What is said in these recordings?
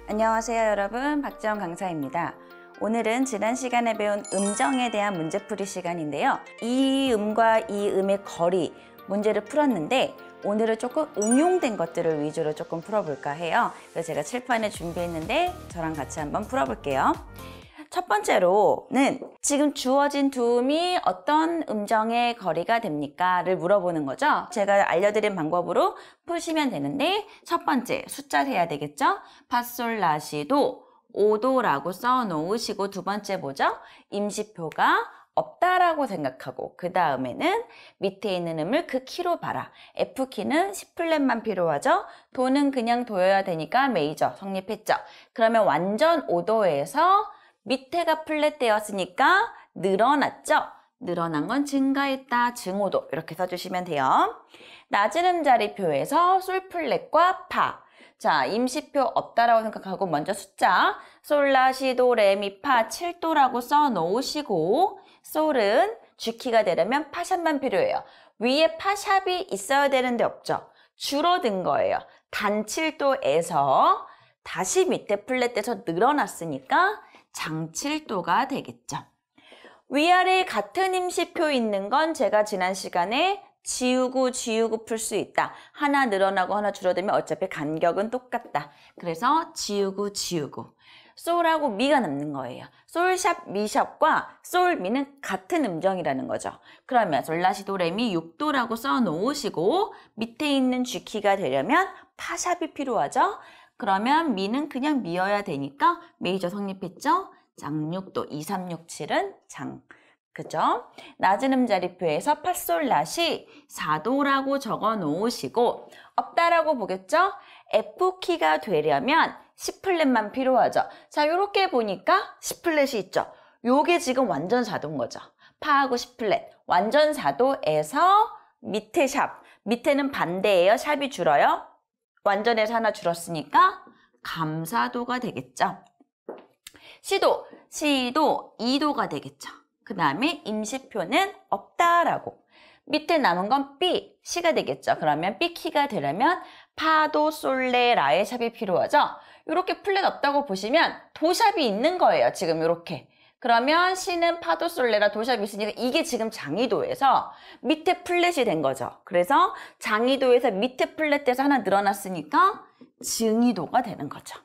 안녕하세요 여러분, 박지원 강사입니다. 오늘은 지난 시간에 배운 음정에 대한 문제풀이 시간인데요. 이 음과 이 음의 거리 문제를 풀었는데 오늘은 조금 응용된 것들을 위주로 조금 풀어볼까 해요. 그래서 제가 칠판에 준비했는데 저랑 같이 한번 풀어볼게요. 첫 번째로는 지금 주어진 두 음이 어떤 음정의 거리가 됩니까? 를 물어보는 거죠. 제가 알려드린 방법으로 푸시면 되는데 첫 번째 숫자 세야 되겠죠? 파솔라시도 5도라고 써놓으시고 두 번째 뭐죠? 임시표가 없다라고 생각하고 그 다음에는 밑에 있는 음을 그 키로 봐라. F키는 C플랫만 필요하죠? 도는 그냥 도여야 되니까 메이저 성립했죠? 그러면 완전 5도에서 밑에가 플랫 되었으니까 늘어났죠? 늘어난 건 증가했다, 증오도 이렇게 써주시면 돼요. 낮은 음자리표에서 솔 플랫과 파. 자, 임시표 없다라고 생각하고 먼저 숫자 솔라시도 레미파 7도라고 써놓으시고 솔은 G키가 되려면 파샵만 필요해요. 위에 파샵이 있어야 되는데 없죠? 줄어든 거예요. 단 7도에서 다시 밑에 플랫 돼서 늘어났으니까 장7도가 되겠죠. 위아래 같은 임시표 있는 건 제가 지난 시간에 지우고 풀 수 있다. 하나 늘어나고 하나 줄어들면 어차피 간격은 똑같다. 그래서 지우고 솔하고 미가 남는 거예요. 솔샵, 미샵과 솔, 미는 같은 음정이라는 거죠. 그러면 솔라시도 레미 6도라고 써놓으시고 밑에 있는 G키가 되려면 파샵이 필요하죠. 그러면 미는 그냥 미어야 되니까 메이저 성립했죠? 장6도 2, 3, 6, 7은 장. 그죠? 낮은 음자리표에서 파솔라시 4도라고 적어 놓으시고 없다라고 보겠죠? F키가 되려면 C플랫만 필요하죠. 자, 이렇게 보니까 C플랫이 있죠. 요게 지금 완전 4도인 거죠. 파하고 C플랫. 완전 4도에서 밑에 샵. 밑에는 반대예요. 샵이 줄어요. 완전에서 하나 줄었으니까 감사도가 되겠죠. 시도 2도가 되겠죠. 그 다음에 임시표는 없다라고. 밑에 남은 건 B, C가 되겠죠. 그러면 B키가 되려면 파도, 솔레, 라의 샵이 필요하죠. 이렇게 플랫 없다고 보시면 도샵이 있는 거예요. 지금 이렇게. 그러면 C는 파도, 솔레라 도샵이 있으니까 이게 지금 장이도에서 밑에 플랫이 된 거죠. 그래서 장이도에서 밑에 플랫 돼서 하나 늘어났으니까 증이도가 되는 거죠.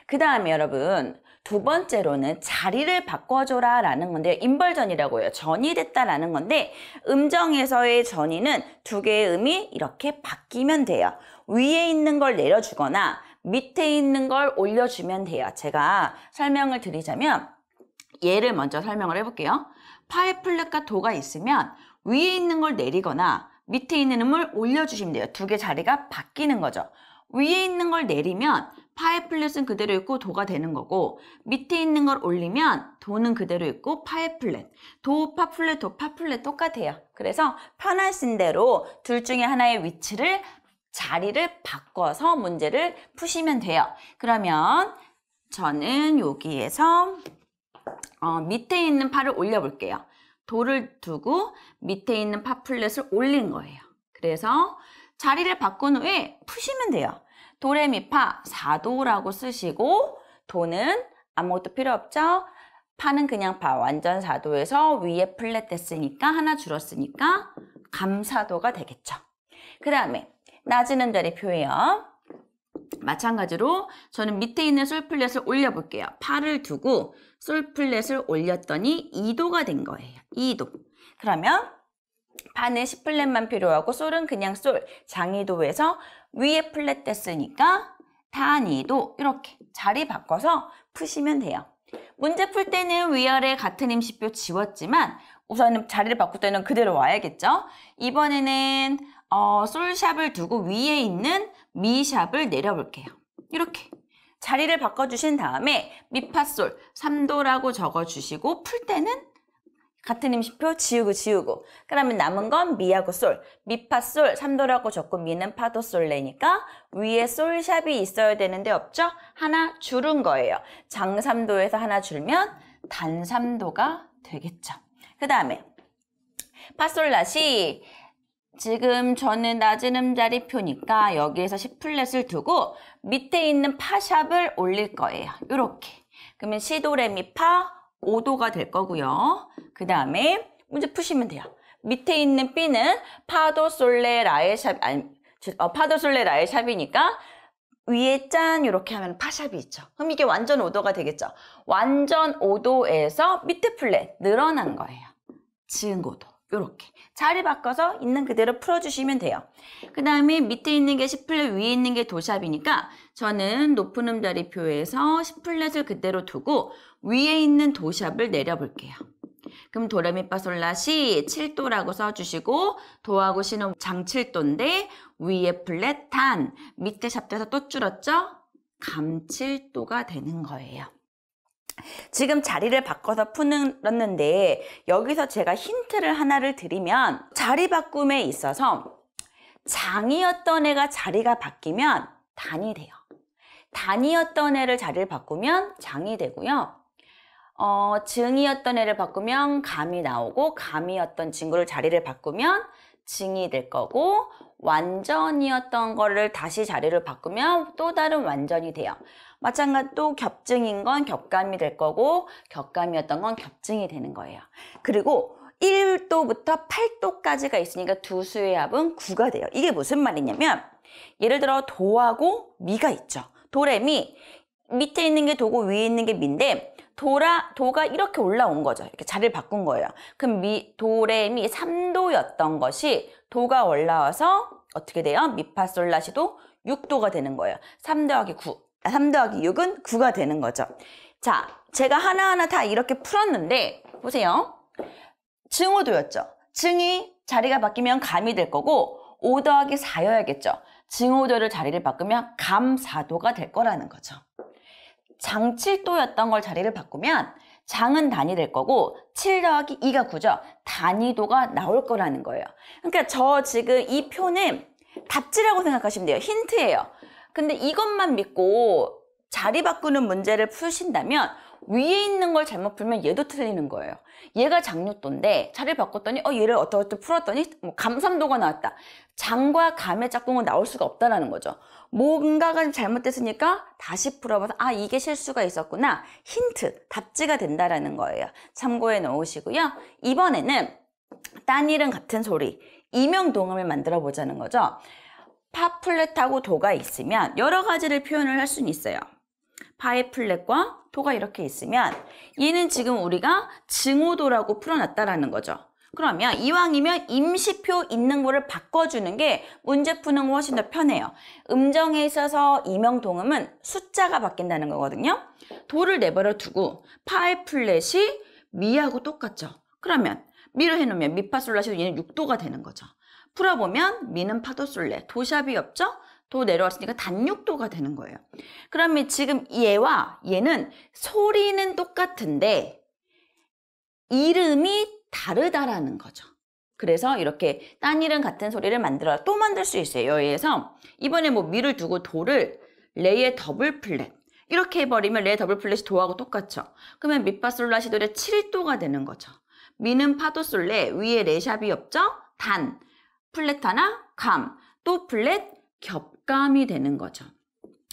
그 다음에 여러분 두 번째로는 자리를 바꿔줘라 라는 건데요. 인벌전이라고 해요. 전이 됐다라는 건데 음정에서의 전이는 두 개의 음이 이렇게 바뀌면 돼요. 위에 있는 걸 내려주거나 밑에 있는 걸 올려주면 돼요. 제가 설명을 드리자면 예를 먼저 설명을 해볼게요. 파의 플랫과 도가 있으면 위에 있는 걸 내리거나 밑에 있는 음을 올려주시면 돼요. 두 개 자리가 바뀌는 거죠. 위에 있는 걸 내리면 파의 플랫은 그대로 있고 도가 되는 거고 밑에 있는 걸 올리면 도는 그대로 있고 파의 플랫. 도, 파 플랫, 도, 파 플랫 똑같아요. 그래서 편하신 대로 둘 중에 하나의 위치를 자리를 바꿔서 문제를 푸시면 돼요. 그러면 저는 여기에서 밑에 있는 파를 올려볼게요. 도를 두고 밑에 있는 파 플랫을 올린 거예요. 그래서 자리를 바꾼 후에 푸시면 돼요. 도레미파 4도라고 쓰시고 도는 아무것도 필요 없죠? 파는 그냥 파 완전 4도에서 위에 플랫 됐으니까 하나 줄었으니까 감사도가 되겠죠. 그 다음에 낮은 음자리표예요. 마찬가지로 저는 밑에 있는 솔 플랫을 올려볼게요. 파를 두고 솔 플랫을 올렸더니 2도가 된 거예요. 2도. 그러면 파는 C플랫만 필요하고 솔은 그냥 솔, 장이도에서 위에 플랫 됐으니까 단이도 이렇게 자리 바꿔서 푸시면 돼요. 문제 풀 때는 위아래 같은 임시표 지웠지만 우선은 자리를 바꿀 때는 그대로 와야겠죠. 이번에는 솔샵을 두고 위에 있는 미샵을 내려볼게요. 이렇게 자리를 바꿔주신 다음에 미파솔 3도라고 적어주시고 풀 때는 같은 임시표 지우고 그러면 남은 건 미하고 솔, 미파솔 3도라고 적고 미는 파도 솔레니까 위에 솔샵이 있어야 되는데 없죠? 하나 줄은 거예요. 장 3도에서 하나 줄면 단 3도가 되겠죠. 그 다음에 파솔라시 지금 저는 낮은 음자리표니까 여기에서 C 플랫을 두고 밑에 있는 파샵을 올릴 거예요. 이렇게. 그러면 시도레미파 5도가 될 거고요. 그 다음에 문제 푸시면 돼요. 밑에 있는 B는 파도솔레 라의 샵, 파도솔레 라의 샵이니까 위에 짠 이렇게 하면 파샵이 있죠. 그럼 이게 완전 5도가 되겠죠. 완전 5도에서 밑에 플랫 늘어난 거예요. 증5도. 이렇게 자리 바꿔서 있는 그대로 풀어주시면 돼요. 그 다음에 밑에 있는 게 C 플랫, 위에 있는 게 도샵이니까 저는 높은 음자리표에서 C 플랫을 그대로 두고 위에 있는 도샵을 내려볼게요. 그럼 도레미파솔라시 7도라고 써주시고 도하고 시는 장7도인데 위에 플랫 단 밑에 샵돼서 또 줄었죠? 감7도가 되는 거예요. 지금 자리를 바꿔서 풀었는데 여기서 제가 힌트를 하나를 드리면 자리 바꿈에 있어서 장이었던 애가 자리가 바뀌면 단이 돼요. 단이었던 애를 자리를 바꾸면 장이 되고요. 증이었던 애를 바꾸면 감이 나오고 감이었던 친구를 자리를 바꾸면 증이 될 거고 완전이었던 거를 다시 자리를 바꾸면 또 다른 완전이 돼요. 마찬가지로 겹증인 건 겹감이 될 거고 겹감이었던 건 겹증이 되는 거예요. 그리고 1도부터 8도까지가 있으니까 두 수의 합은 9가 돼요. 이게 무슨 말이냐면 예를 들어 도하고 미가 있죠. 도레미 밑에 있는 게 도고 위에 있는 게 미인데 도가 이렇게 올라온 거죠. 이렇게 자리를 바꾼 거예요. 그럼 도레미 3도였던 것이 도가 올라와서 어떻게 돼요? 미파솔라시도 6도가 되는 거예요. 3 더하기 9. 3 더하기 6은 9가 되는 거죠. 자, 제가 하나하나 다 이렇게 풀었는데 보세요. 증5도였죠. 증이 자리가 바뀌면 감이 될 거고 5 더하기 4여야겠죠. 증5도를 자리를 바꾸면 감 4도가 될 거라는 거죠. 장 7도였던 걸 자리를 바꾸면 장은 단이 될 거고 7 더하기 2가 9죠. 단위도가 나올 거라는 거예요. 그러니까 저 지금 이 표는 답지라고 생각하시면 돼요. 힌트예요. 근데 이것만 믿고 자리 바꾸는 문제를 푸신다면 위에 있는 걸 잘못 풀면 얘도 틀리는 거예요. 얘가 장육도인데 자리를 바꿨더니 얘를 어떻게 풀었더니 감3도가 나왔다. 장과 감의 짝꿍은 나올 수가 없다라는 거죠. 뭔가가 잘못됐으니까 다시 풀어봐서 이게 실수가 있었구나. 힌트, 답지가 된다라는 거예요. 참고해 놓으시고요. 이번에는 딴일은 같은 소리, 이명동음을 만들어 보자는 거죠. 파 플랫하고 도가 있으면 여러 가지를 표현을 할 수는 있어요. 파의 플랫과 도가 이렇게 있으면 얘는 지금 우리가 증오도라고 풀어놨다라는 거죠. 그러면 이왕이면 임시표 있는 거를 바꿔주는 게 문제 푸는 거 훨씬 더 편해요. 음정에 있어서 이명동음은 숫자가 바뀐다는 거거든요. 도를 내버려 두고 파의 플랫이 미하고 똑같죠. 그러면 미를 해놓으면 미파솔라시도 얘는 6도가 되는 거죠. 풀어보면 미는 파도솔레, 도샵이 없죠? 도 내려왔으니까 단육도가 되는 거예요. 그러면 지금 얘와 얘는 소리는 똑같은데 이름이 다르다라는 거죠. 그래서 이렇게 딴이름 같은 소리를 만들어 또 만들 수 있어요. 여기에서 이번에 미를 두고 도를 레의 더블 플랫 이렇게 해버리면 레의 더블 플랫이 도하고 똑같죠. 그러면 미파솔라시도의 7도가 되는 거죠. 미는 파도솔레 위에 레샵이 없죠? 단 플랫 하나 감 또 플랫 겹감이 되는 거죠.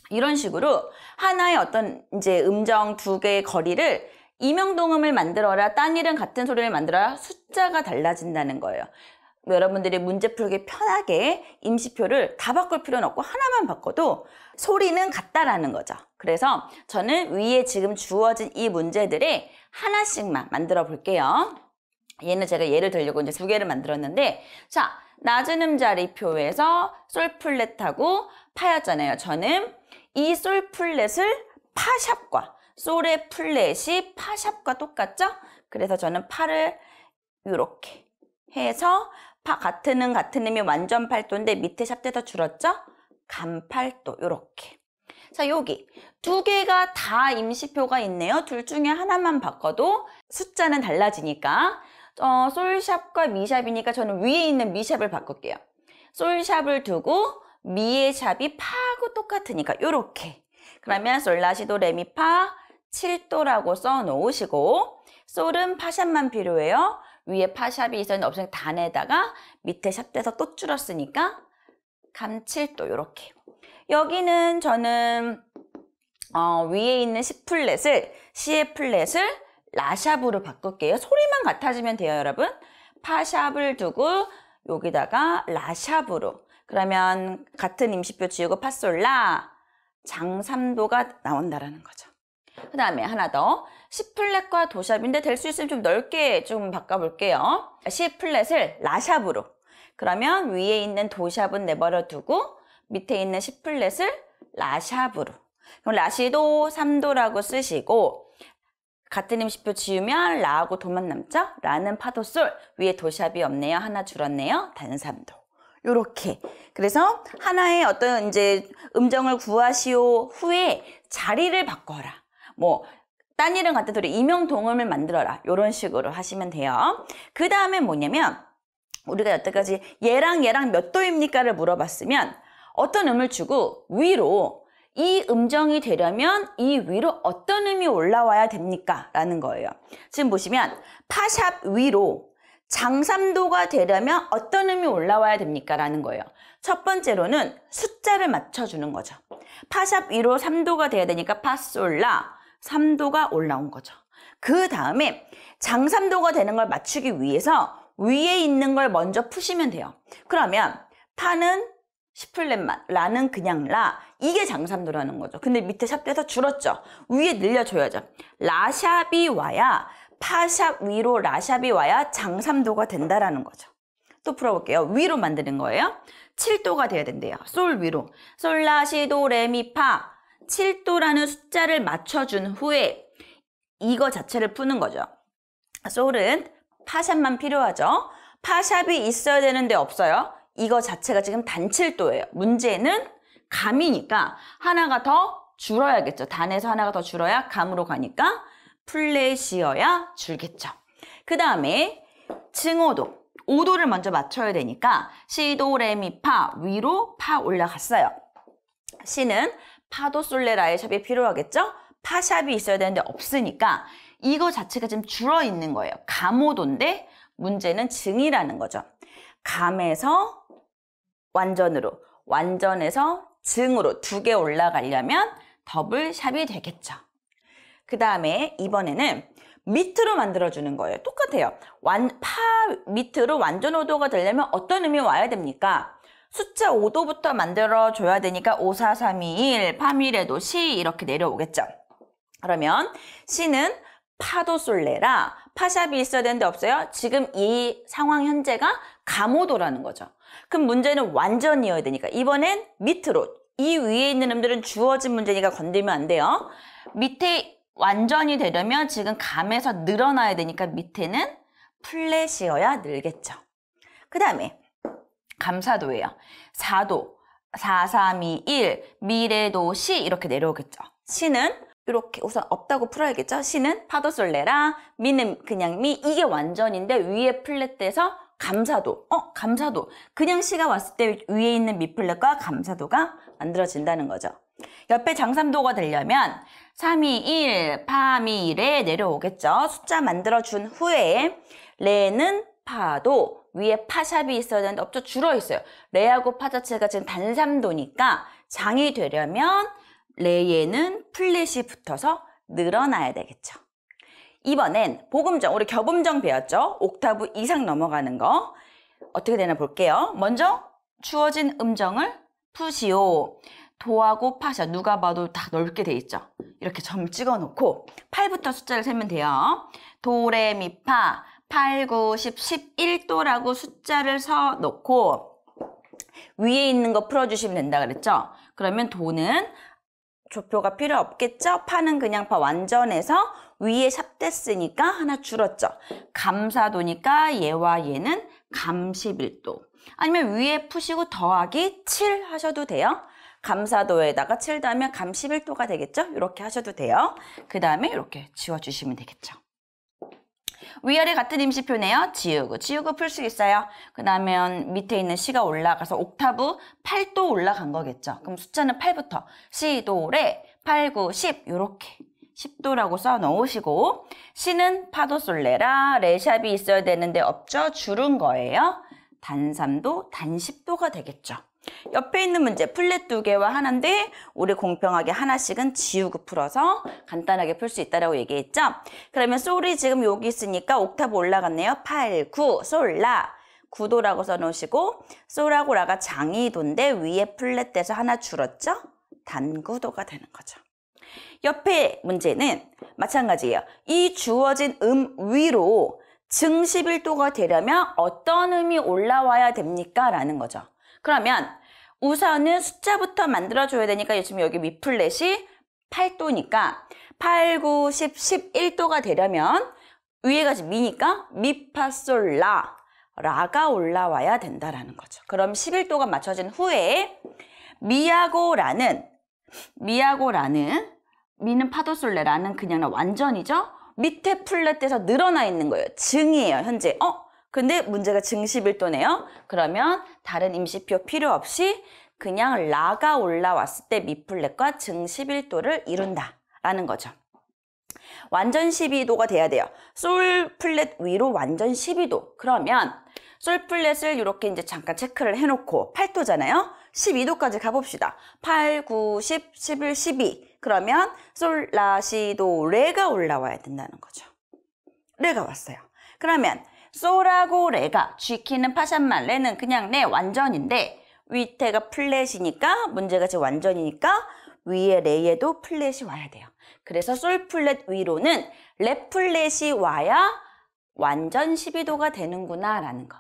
이런 식으로 하나의 어떤 이제 음정 두 개의 거리를 이명동음을 만들어라, 딴이름 같은 소리를 만들어라, 숫자가 달라진다는 거예요. 여러분들이 문제 풀기 편하게 임시표를 다 바꿀 필요는 없고 하나만 바꿔도 소리는 같다라는 거죠. 그래서 저는 위에 지금 주어진 이 문제들의 하나씩만 만들어 볼게요. 얘는 제가 예를 들려고 이제 두 개를 만들었는데, 자, 낮은 음자리표에서 솔 플랫하고 파였잖아요. 저는 이 솔 플랫을 파샵과 솔의 플랫이 파샵과 똑같죠? 그래서 저는 파를 이렇게 해서 같은 음이 완전 8도인데 밑에 샵돼서 줄었죠? 감 8도 이렇게. 자, 여기 두 개가 다 임시표가 있네요. 둘 중에 하나만 바꿔도 숫자는 달라지니까 솔샵과 미샵이니까 저는 위에 있는 미샵을 바꿀게요. 솔샵을 두고 미의 샵이 파하고 똑같으니까 이렇게. 그러면 솔라시도 레미파 7도라고 써 놓으시고 솔은 파샵만 필요해요. 위에 파샵이 있었는데 없으니까 단에다가 밑에 샵돼서 또 줄었으니까 감 7도 이렇게. 여기는 저는 위에 있는 C 플랫을 C의 플랫을 라샵으로 바꿀게요. 소리만 같아지면 돼요, 여러분. 파샵을 두고 여기다가 라샵으로. 그러면 같은 임시표 지우고 파솔라 장3도가 나온다라는 거죠. 그 다음에 하나 더. C 플랫과 도샵인데 될 수 있으면 좀 넓게 좀 바꿔볼게요. C 플랫을 라샵으로. 그러면 위에 있는 도샵은 내버려 두고 밑에 있는 C 플랫을 라샵으로. 그럼 라시도 3도라고 쓰시고 같은 임시표 지우면 라하고 도만 남죠? 라는 파도솔 위에 도샵이 없네요. 하나 줄었네요. 단3도. 요렇게. 그래서 하나의 어떤 이제 음정을 구하시오 후에 자리를 바꿔라. 뭐 딴 이름 같은 소리 이명동음을 만들어라. 요런 식으로 하시면 돼요. 그 다음에 뭐냐면 우리가 여태까지 얘랑 얘랑 몇 도입니까를 물어봤으면 어떤 음을 주고 위로 이 음정이 되려면 이 위로 어떤 음이 올라와야 됩니까? 라는 거예요. 지금 보시면 파샵 위로 장3도가 되려면 어떤 음이 올라와야 됩니까? 라는 거예요. 첫 번째로는 숫자를 맞춰주는 거죠. 파샵 위로 3도가 돼야 되니까 파솔라 3도가 올라온 거죠. 그 다음에 장3도가 되는 걸 맞추기 위해서 위에 있는 걸 먼저 푸시면 돼요. 그러면 파는 C플랫만, 라는 그냥 라, 이게 장3도라는 거죠. 근데 밑에 샵돼서 줄었죠. 위에 늘려줘야죠. 라샵이 와야 파샵 위로 라샵이 와야 장3도가 된다라는 거죠. 또 풀어볼게요. 위로 만드는 거예요. 7도가 돼야 된대요. 솔 위로. 솔, 라, 시, 도, 레, 미, 파. 7도라는 숫자를 맞춰준 후에 이거 자체를 푸는 거죠. 솔은 파샵만 필요하죠. 파샵이 있어야 되는데 없어요. 이거 자체가 지금 단 7도예요. 문제는 감이니까 하나가 더 줄어야겠죠. 단에서 하나가 더 줄어야 감으로 가니까 플랫이어야 줄겠죠. 그 다음에 증오도. 5도를 먼저 맞춰야 되니까 시, 도, 레, 미, 파 위로 파 올라갔어요. C는 파도 솔레라의 샵이 필요하겠죠? 파샵이 있어야 되는데 없으니까 이거 자체가 지금 줄어 있는 거예요. 감오도인데 문제는 증이라는 거죠. 감에서 완전으로, 완전에서 증으로 2개 올라가려면 더블 샵이 되겠죠. 그 다음에 이번에는 밑으로 만들어주는 거예요. 똑같아요. 파 밑으로 완전 5도가 되려면 어떤 음이 와야 됩니까? 숫자 5도부터 만들어줘야 되니까 5, 4, 3, 2, 1, 파미레도 시 이렇게 내려오겠죠. 그러면 C는 파도 솔레라 파샵이 있어야 되는데 없어요? 지금 이 상황 현재가 감오도라는 거죠. 그럼 문제는 완전이어야 되니까 이번엔 밑으로 이 위에 있는 음들은 주어진 문제니까 건들면 안 돼요. 밑에 완전이 되려면 지금 감에서 늘어나야 되니까 밑에는 플랫이어야 늘겠죠. 그 다음에 감사도예요. 4도, 4, 3, 2, 1, 미래도 시 이렇게 내려오겠죠. 시는 이렇게 우선 없다고 풀어야겠죠. 시는 파도 솔레라, 미는 그냥 미, 이게 완전인데 위에 플랫돼서 감사도, 감사도. 그냥 시가 왔을 때 위에 있는 미 플랫과 감사도가 만들어진다는 거죠. 옆에 장3도가 되려면 3, 2, 1, 파, 미, 레 내려오겠죠. 숫자 만들어준 후에 레는 파도, 위에 파샵이 있어야 되는데 없죠? 줄어 있어요. 레하고 파 자체가 지금 단3도니까 장이 되려면 레에는 플랫이 붙어서 늘어나야 되겠죠. 이번엔 보금정, 우리 겹음정 배웠죠? 옥타브 이상 넘어가는 거. 어떻게 되나 볼게요. 먼저 주어진 음정을 푸시오. 도하고 파샵, 누가 봐도 다 넓게 돼 있죠? 이렇게 점 찍어 놓고 8부터 숫자를 세면 돼요. 도, 레, 미, 파. 8, 9, 10, 11도라고 숫자를 서 놓고 위에 있는 거 풀어주시면 된다 그랬죠? 그러면 도는 조표가 필요 없겠죠? 파는 그냥 파 완전해서 위에 샵됐으니까 하나 줄었죠? 감사도니까 얘와 얘는 감 11도. 아니면 위에 푸시고 더하기 7 하셔도 돼요. 감사도에다가 7 더하면 감 11도가 되겠죠? 이렇게 하셔도 돼요. 그 다음에 이렇게 지워주시면 되겠죠. 위아래 같은 임시표네요. 지우고 풀 수 있어요. 그 다음에 밑에 있는 시가 올라가서 옥타브 8도 올라간 거겠죠. 그럼 숫자는 8부터 시, 도, 레, 8, 9, 10 이렇게 10도라고 써 놓으시고 시는 파도솔레라 레샵이 있어야 되는데 없죠? 줄은 거예요. 단3도, 단10도가 되겠죠. 옆에 있는 문제 플랫 2개와 하나인데 우리 공평하게 하나씩은 지우고 풀어서 간단하게 풀 수 있다고 얘기했죠. 그러면 솔이 지금 여기 있으니까 옥타브 올라갔네요. 8, 9, 솔, 라 9도라고 써놓으시고 솔하고 라가 장이도인데 위에 플랫 돼서 하나 줄었죠. 단9도가 되는 거죠. 옆에 문제는 마찬가지예요. 이 주어진 위로 증 11도가 되려면 어떤 음이 올라와야 됩니까? 라는 거죠. 그러면 우선은 숫자부터 만들어줘야 되니까 지금 여기 미 플랫이 8도니까 8, 9, 10, 11도가 되려면 위에가 미니까 미, 파, 솔, 라 라가 올라와야 된다라는 거죠. 그럼 11도가 맞춰진 후에 미하고 라는 미는 파도솔레 라는 그냥 완전이죠. 밑에 플랫에서 늘어나 있는 거예요. 증이에요 현재. 근데 문제가 증 11도네요. 그러면 다른 임시표 필요 없이 그냥 라가 올라왔을 때 미 플랫과 증 11도를 이룬다라는 거죠. 완전 12도가 돼야 돼요. 솔 플랫 위로 완전 12도. 그러면 솔 플랫을 이렇게 이제 잠깐 체크를 해놓고 8도잖아요. 12도까지 가봅시다. 8, 9, 10, 11, 12. 그러면 솔, 라, 시, 도, 레가 올라와야 된다는 거죠. 레가 왔어요. 그러면 솔하고 레가 G키는 파샵만 레는 그냥 레 완전인데 밑에가 플랫이니까 문제가 지금 완전이니까 위에 레에도 플랫이 와야 돼요. 그래서 솔 플랫 위로는 레 플랫이 와야 완전 12도가 되는구나 라는 거.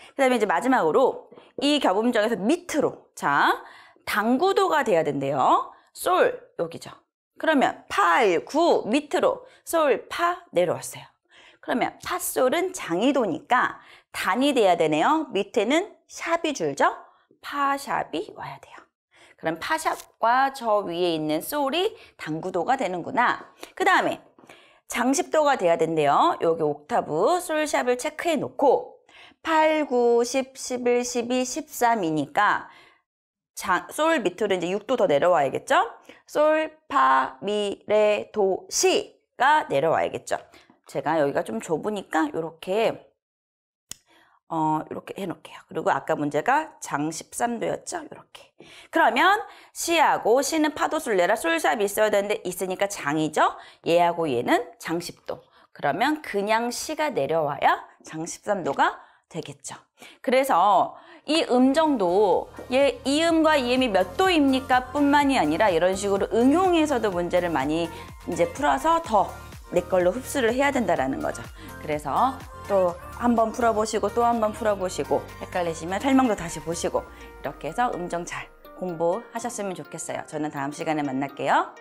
그 다음에 이제 마지막으로 이 겨분정에서 밑으로 자 단9도가 돼야 된대요. 솔 여기죠. 그러면 8, 9 밑으로 솔, 파 내려왔어요. 그러면 파솔은 장이도니까 단이 돼야 되네요. 밑에는 샵이 줄죠. 파샵이 와야 돼요. 그럼 파샵과 저 위에 있는 솔이 단9도가 되는구나. 그 다음에 장10도가 돼야 된대요. 여기 옥타브 솔샵을 체크해 놓고 8, 9, 10, 11, 12, 13이니까 솔 밑으로 이제 6도 더 내려와야겠죠? 솔, 파, 미, 레, 도, 시가 내려와야겠죠. 제가 여기가 좀 좁으니까 이렇게 해놓을게요. 그리고 아까 문제가 장 13도였죠? 이렇게. 그러면 시하고 시는 파도솔레라 솔샵이 있어야 되는데 있으니까 장이죠? 얘하고 얘는 장 10도. 그러면 그냥 시가 내려와야 장 13도가 되겠죠. 그래서 이 음정도 이 음과 이 음이 몇 도입니까? 뿐만이 아니라 이런 식으로 응용해서도 문제를 많이 이제 풀어서 더 내 걸로 흡수를 해야 된다라는 거죠. 그래서 또 한 번 풀어보시고 또 한 번 풀어보시고 헷갈리시면 설명도 다시 보시고 이렇게 해서 음정 잘 공부하셨으면 좋겠어요. 저는 다음 시간에 만날게요.